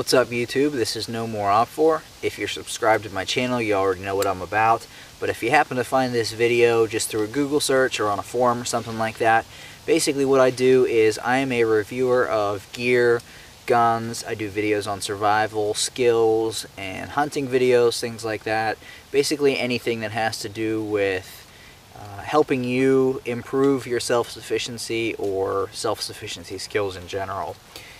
What's up YouTube? This is No More Op4. If you're subscribed to my channel, you already know what I'm about. But if you happen to find this video just through a Google search or on a forum or something like that, basically what I do is I am a reviewer of gear, guns. I do videos on survival, skills, and hunting videos, things like that. Basically anything that has to do with helping you improve your self-sufficiency or self-sufficiency skills in general.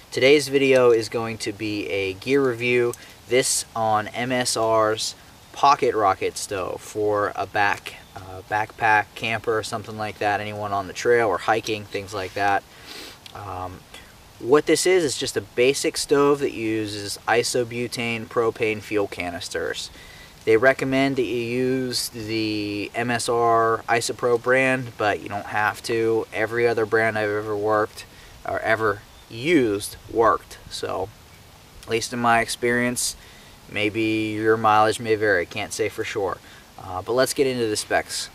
Today's video is going to be a gear review, this on MSR's Pocket Rocket stove for a backpack, camper, or something like that, anyone on the trail or hiking, things like that. What this is just a basic stove that uses isobutane-propane fuel canisters. They recommend that you use the MSR Isopro brand, but you don't have to. Every other brand I've ever used worked, so at least in my experience. Maybe your mileage may vary, can't say for sure, but let's get into the specs.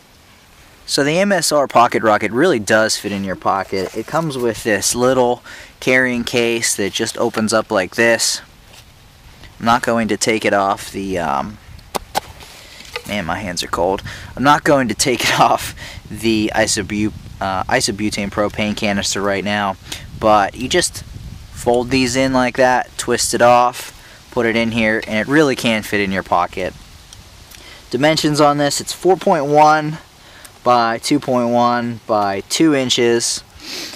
So the MSR Pocket Rocket really does fit in your pocket. It comes with this little carrying case that just opens up like this. I'm not going to take it off the man, my hands are cold. I'm not going to take it off the isobutane-propane canister right now, but you just fold these in like that, twist it off, put it in here, and it really can fit in your pocket. Dimensions on this, it's 4.1 by 2.1 by 2 inches,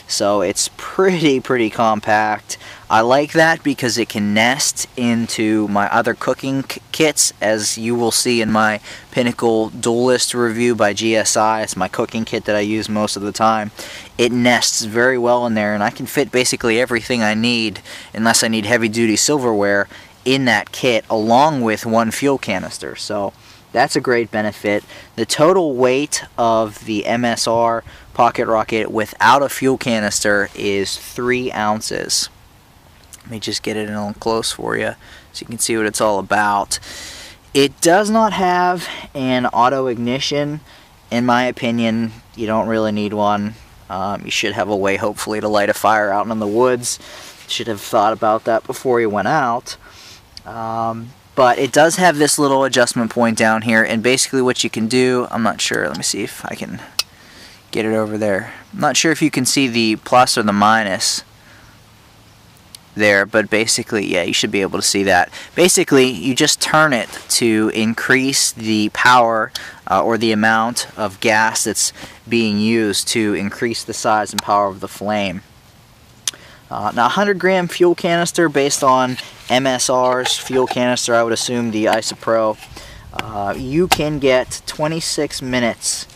so it's pretty compact. I like that because it can nest into my other cooking kits, as you will see in my Pinnacle Duelist review by GSI. It's my cooking kit that I use most of the time. It nests very well in there, and I can fit basically everything I need, unless I need heavy-duty silverware, in that kit, along with one fuel canister. So that's a great benefit. The total weight of the MSR Pocket Rocket without a fuel canister is 3 ounces. Let me just get it in on close for you so you can see what it's all about. It does not have an auto ignition. In my opinion, you don't really need one. You should have a way, hopefully, to light a fire out in the woods. Should have thought about that before you went out. But it does have this little adjustment point down here, and basically what you can do, I'm not sure, let me see if I can get it over there. I'm not sure if you can see the plus or the minus there, but basically, yeah, you should be able to see that. Basically, you just turn it to increase the power or the amount of gas that's being used to increase the size and power of the flame. Now, 100-gram fuel canister, based on MSR's fuel canister, I would assume the Isopro, you can get 26 minutes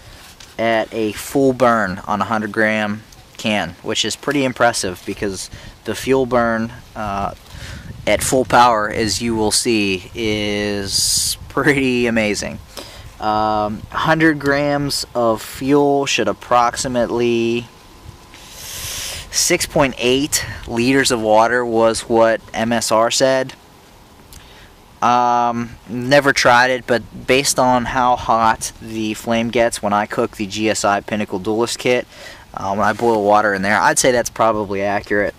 at a full burn on a 100-gram can, which is pretty impressive because the fuel burn at full power, as you will see, is pretty amazing. 100 grams of fuel should approximately 6.8 liters of water was what MSR said. Never tried it, but based on how hot the flame gets when I cook the GSI Pinnacle Duelist kit, when I boil water in there, I'd say that's probably accurate.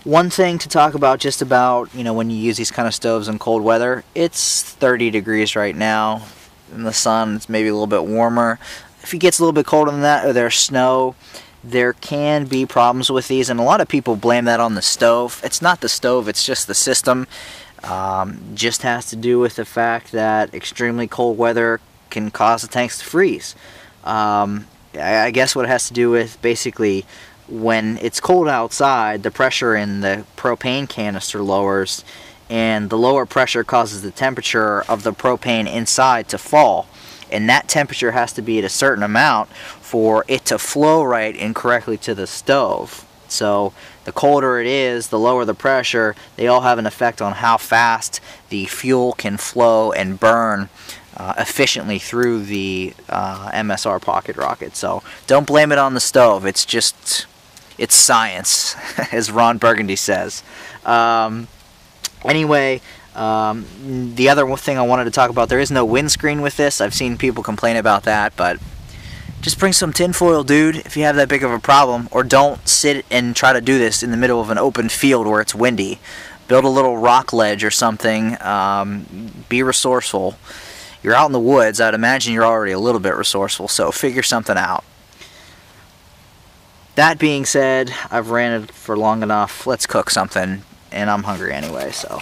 One thing to talk about just about, when you use these kind of stoves in cold weather, it's 30 degrees right now. In the sun, it's maybe a little bit warmer. If it gets a little bit colder than that, or there's snow, there can be problems with these, and a lot of people blame that on the stove. It's not the stove, it's just the system. Just has to do with the fact that extremely cold weather can cause the tanks to freeze. I guess what it has to do with, basically, when it's cold outside, the pressure in the propane canister lowers, and the lower pressure causes the temperature of the propane inside to fall. And that temperature has to be at a certain amount for it to flow right and correctly to the stove. So the colder it is, the lower the pressure. They all have an effect on how fast the fuel can flow and burn efficiently through the MSR Pocket Rocket. So don't blame it on the stove. It's science, as Ron Burgundy says. Anyway, the other thing I wanted to talk about, there is no windscreen with this. I've seen people complain about that, but just bring some tinfoil, dude, if you have that big of a problem, or don't sit and try to do this in the middle of an open field where it's windy. build a little rock ledge or something. Be resourceful. You're out in the woods. I'd imagine you're already a little bit resourceful, so figure something out. That being said, I've ranted for long enough. Let's cook something, and I'm hungry anyway, so.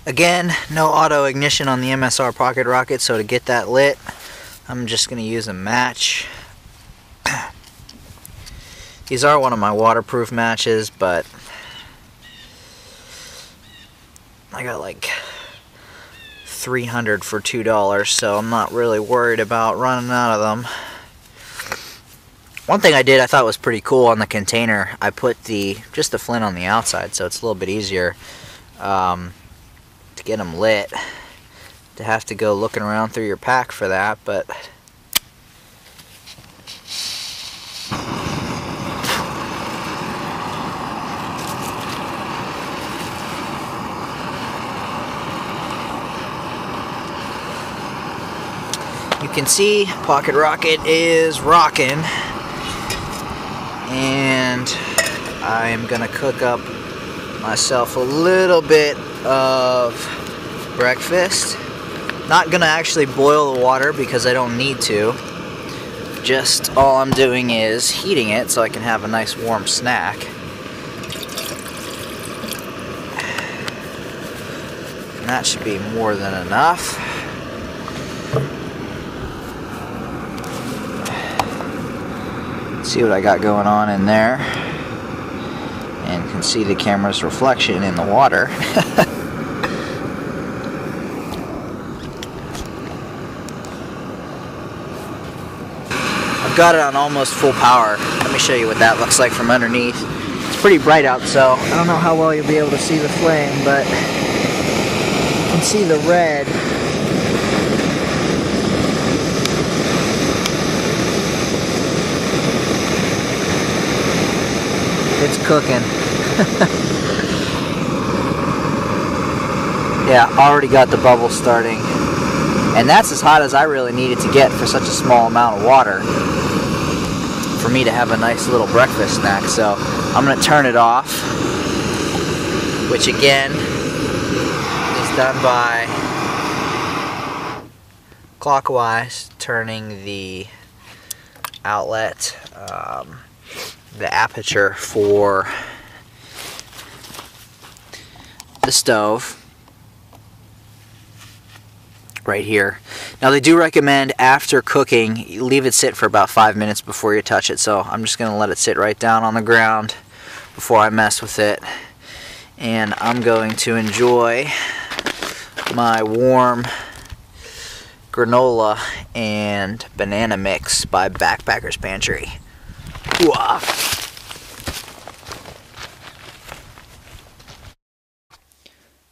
Again, no auto ignition on the MSR Pocket Rocket, so to get that lit, I'm just going to use a match. These are one of my waterproof matches, but I got like 300 for $2, so I'm not really worried about running out of them. One thing I did I thought was pretty cool on the container, I put just the flint on the outside, so it's a little bit easier to get them lit. To have to go looking around through your pack for that, but you can see Pocket Rocket is rocking, and I'm gonna cook up myself a little bit of breakfast. Not gonna actually boil the water because I don't need to. Just all I'm doing is heating it so I can have a nice warm snack. And that should be more than enough. See what I got going on in there, and can see the camera's reflection in the water. I've got it on almost full power. Let me show you what that looks like from underneath. It's pretty bright out, so I don't know how well you'll be able to see the flame, but you can see the red. It's cooking. Yeah, already got the bubbles starting. And that's as hot as I really needed to get for such a small amount of water for me to have a nice little breakfast snack. So I'm going to turn it off, which again is done by clockwise turning the outlet, the aperture for the stove right here. Now they do recommend after cooking, you leave it sit for about 5 minutes before you touch it, so I'm just going to let it sit right down on the ground before I mess with it. And I'm going to enjoy my warm granola and banana mix by Backpacker's Pantry. Ooh-ah.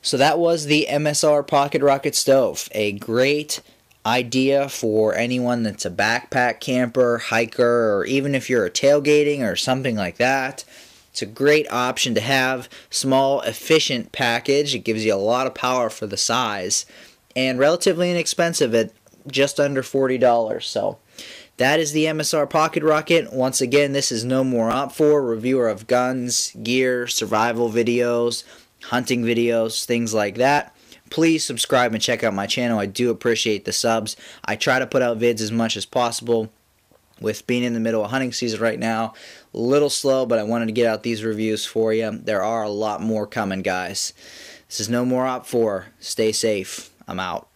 So that was the MSR Pocket Rocket Stove. A great idea for anyone that's a backpack camper, hiker, or even if you're tailgating or something like that. It's a great option to have. Small, efficient package. It gives you a lot of power for the size. And relatively inexpensive at just under $40. So that is the MSR Pocket Rocket. Once again, this is No More Op4, reviewer of guns, gear, survival videos, hunting videos, things like that. Please subscribe and check out my channel. I do appreciate the subs. I try to put out vids as much as possible. With being in the middle of hunting season right now, a little slow, but I wanted to get out these reviews for you. There are a lot more coming, guys. This is No More Op4. Stay safe. I'm out.